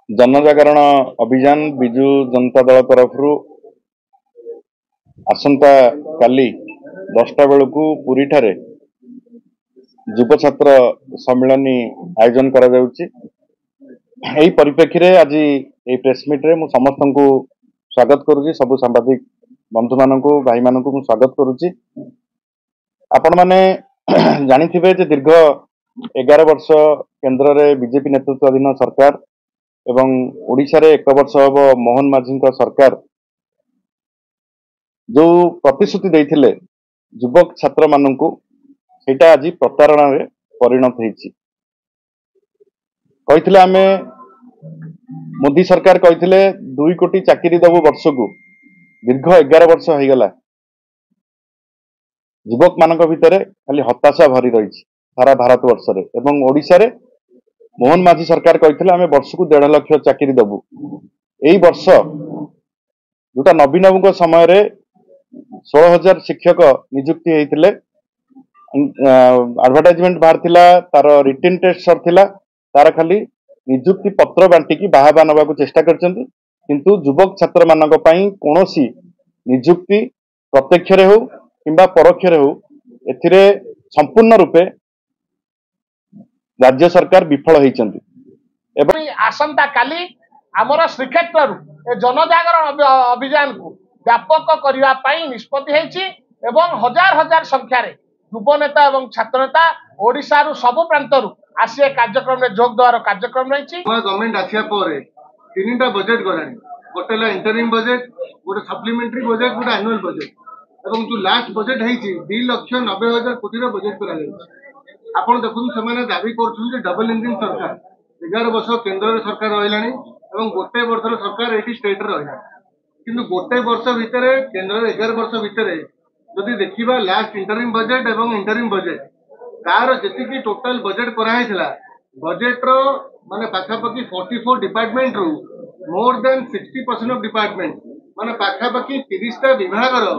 जनजागरण अभियान विजु जनता दल तरफ आसंता काली 10टा बेलू पुरी ठारे युव छात्र सम्मेलन आयोजन करा जाउछि। एही परिप्रेक्षी रे आज ए प्रेस मीट रे मु समस्त को स्वागत करूछि। सब सांबादिक बंधु मानकु भाई मानकु मु स्वागत करूछि। आपण माने जानिथिबे जे दीर्घ 11 वर्ष केंद्र रे बीजेपी नेतृत्वाधीन सरकार एवं ओडिशा रे 1 वर्ष हब मोहन माझी सरकार जो प्रतिश्रुति देइथिले युवक छात्र मानकु सेटा आज प्रतारणा रे परिणत होईछि। कहिथिले आमे मोदी सरकार कहिथिले 2 कोटी चाकरी दबु वर्षकु। दीर्घ 11 वर्ष हो गला युवक मानक भितरे खाली हताशा भरी रही सारा भारत वर्ष रे एवं ओडिशा रे मोहन माझी सरकार कहिथिले आमे वर्षकु 1.5 लाख चाकरी दबु। एई वर्ष जोटा नवीन बाबू समय रे 16,000 शिक्षक नियुक्ति होइथिले। एडवर्टाइजमेंट बाहर थिला, तार रिटन टेस्ट सर थिला, तार खाली नियुक्ति पत्र बांटिकी बाहाबा नबा को चेष्टा करचंती। किंतु युवक छात्र मानक पई कोनोसी नियुक्ति प्रत्यक्ष रे हो किंबा परोक्ष रे हो एथिरे संपूर्ण रूपे राज्य सरकार विफल होइचंती। एवं आसंता काली आमर श्रीक्षेत्र जनजागरण अभियान को व्यापक करने निष्पत्ति एवं हजार हजार संख्यार युव नेता एवं छात्र नेता ओडिशा रु सब प्रांतर आसी कार्यक्रम में जोग देवार कार्यक्रम रही। गवर्नमेंट आसिया पर तीनटा बजेट गलानी, गोटे इंटरिम बजेट, गोटे सप्लीमेंटरी बजेट, गोटे एनुअल बजेट एवं जो लास्ट बजेट है 2,90,000 कोटी बजेट करा आपण देखुन से दाबी कर डबल इंजिन सरकार 11 वर्ष केंद्र सरकार रही गोटे वर्ष सरकार ये स्टेट रहा कि गोटे वर्ष भितर केंद्र 11 वर्ष भितर जदि देखा लास्ट इंटरिम बजेट एवं इंटरिम बजेट तार जी टोटाल बजेट कराइला बजेट रो माने पाखापाखि 44 डिपार्टमेंट रु मोर देन 60% ऑफ डिपार्टमेंट माने पाखापाखि 30टा विभाग रो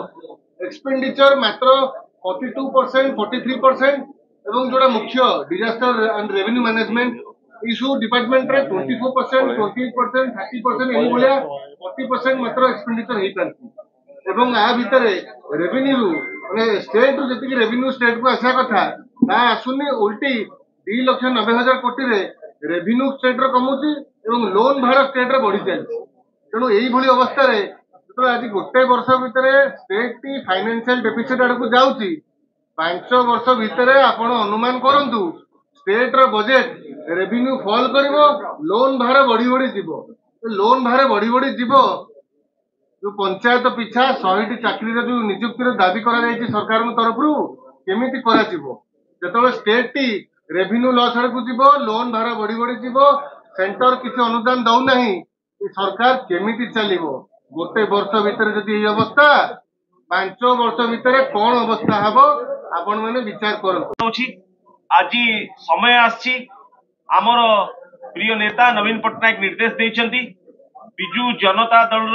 एक्सपेंडिचर मात्र 42%, 43% एवं जोड़ा मुख्य disaster and revenue management issue department रे 24%, 28%, 30% एही भलिया 40% मात्र एक्सपेंडिचर हे पारती एवं आ भितरे रेवेन्यू माने स्टेट रु जति रेवेन्यू स्टेट को आसा कथा ता आसुनी उल्टी 2,90,000 कोटी रे रेवेन्यू स्टेट रो कमुची एवं लोन भार स्टेट रे बढ़ी जाय। तेणु एही भली अवस्था रे तो आज गोटे वर्ष भितर स्टेट टी फाइनेंशियल डेफिसिट आड़ को जाउची 5 वर्ष भितर आपण अनुमान करंतु स्टेट रो बजेट रेवेन्यू फॉल करिवो, लोन भार बढ़ी बढ़ी जीवो। लोन भार बढ़ी बढ़ी जीवो जो पंचायत पिछा 100टी चाकरी रे जो नियुक्ति रे दाबी करा जायछि सरकार को तरफ रु केमिति करा जीवो जेतले स्टेट टी रेवेन्यू लॉस आड़ को जीवो, लोन भार बढ़ी बढ़ी जीवो, सेंटर किसी अनुदान दउ नाही सरकार केमिति चलिवो। गोटे वर्ष भितर जदि ये अवस्था 5 वर्ष भितर कौन अवस्था हबो आपण माने विचार करंतु। आज समय आछि आमर प्रिय नेता नवीन पट्टनायक निर्देश देइछंती बिजु जनता दल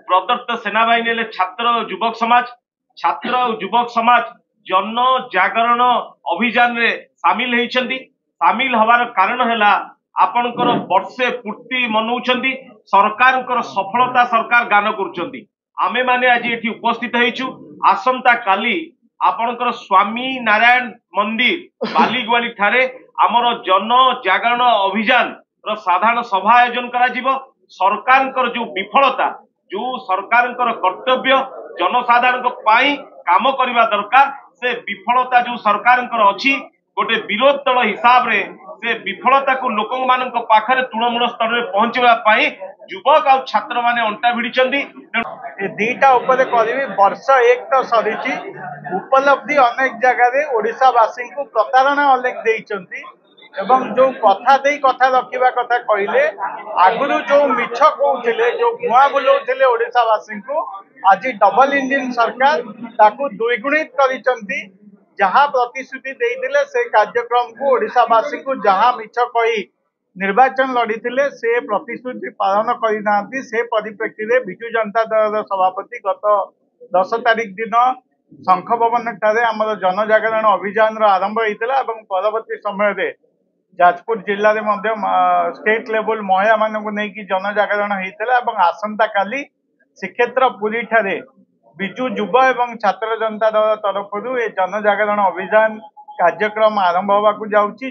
प्रदत्त सेनाबाहिनी ले छात्र युवक समाज जन जागरण अभियान रे शामिल होइछंती। शामिल हवार कारण हैला आपनकर वर्षे पूर्ति मनौछंती सरकार सफलता सरकार गान करुछंती। आमे माने आज एठी उपस्थित होइछु। आसंता काली आपनकर स्वामी नारायण मंदिर बालीगवाली ठारे आमर जन जागरण अभियान रो साधारण सभा आयोजन करा जिवो। सरकार जो विफलता, जो सरकार कर्तव्य जनसाधारण पाई काम करबा दरकार, से विफलता जो सरकार अच्छी गोटे विरोध दल हिसाब रे से विफलता को लोक मानक पाखरे तृणमूल स्तर में पहुंचवा पाई युवक आ छात्र माने अंटा भिड़िचंती। दीटा उपरे करिवि वर्ष एक तो सरीची उपलब्धि अनेक जगह रे ओडिशा वासी को प्रतारणा अनेक देइचंती एवं जो कथा दे कथा रखा कथा कहले आगुरु जो मिछ कहते जो भुआ बुलाऊले ओडिशावासी को आज डबल इंजिन सरकार ताकू द्विगुणित करिसंती। जहाँ प्रतिश्रुति देइथिले से कार्यक्रम को ओडिशावासी को जहाँ मिछ कही निर्वाचन लड़ीथिले से प्रतिश्रुति पालन करिनांती। से परिप्रेक्षी रे बिजु जनता दल सभापति गत 10 तारिख दिन शंख भवन ठारे आमर जनजागरण अभियान आरंभ होइतिला एवं परवर्ती समय रे ଯାଜପୁର ଜିଲ୍ଲାରେ ମଧ୍ୟ ଷ୍ଟେଟ୍ ଲେବୁଲ ମହିଳା ମାନଙ୍କୁ ନେଇକି ଜନଜାଗରଣ ହେଇଥିଲା ଏବଂ ଆସନ୍ତା କାଲି ଶ୍ରୀକ୍ଷେତ୍ର ପୁରୀ ଠାରେ ବିଜୁ ଯୁବ ଏବଂ ଛାତ୍ର ଜନତା ଦଳ ତରଫରୁ ଏ ଜନଜାଗରଣ ଅଭିଯାନ କାର୍ଯ୍ୟକ୍ରମ ଆରମ୍ଭ ହେବାକୁ ଯାଉଛି।